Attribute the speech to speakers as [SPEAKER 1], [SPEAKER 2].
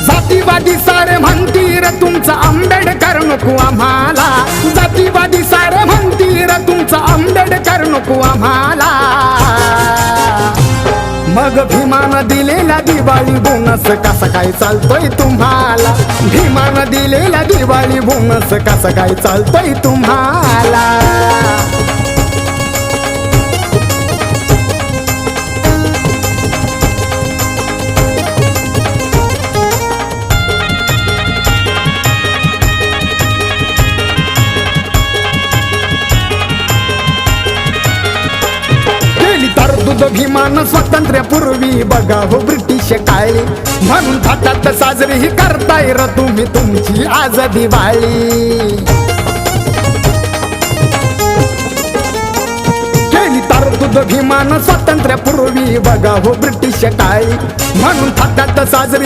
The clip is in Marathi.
[SPEAKER 1] जातीवादी सारे म्हणतीर तुमचा आंबेडकर नको आम्हाला, जातीवादी सारे म्हणतीर तुमचा आंबेडकर नको आम्हाला। मग भीमानं दिलेला दिवाळी बोनस कसा काय चालतोय तुम्हाला, भीमानं दिलेला दिवाळी बोनस कसा काय चालतोय तुम्हाला। तरतूद भीमान स्वातंत्र्यापूर्वी बघा हो ब्रिटिश काळी, म्हणून थाटात साजरी ही करताय र तुम्ही तुमची आज दिवाळी। केली तरतूद भीमान स्वातंत्र्यापूर्वी बघा हो ब्रिटिश काळी, म्हणून थाटात साजरी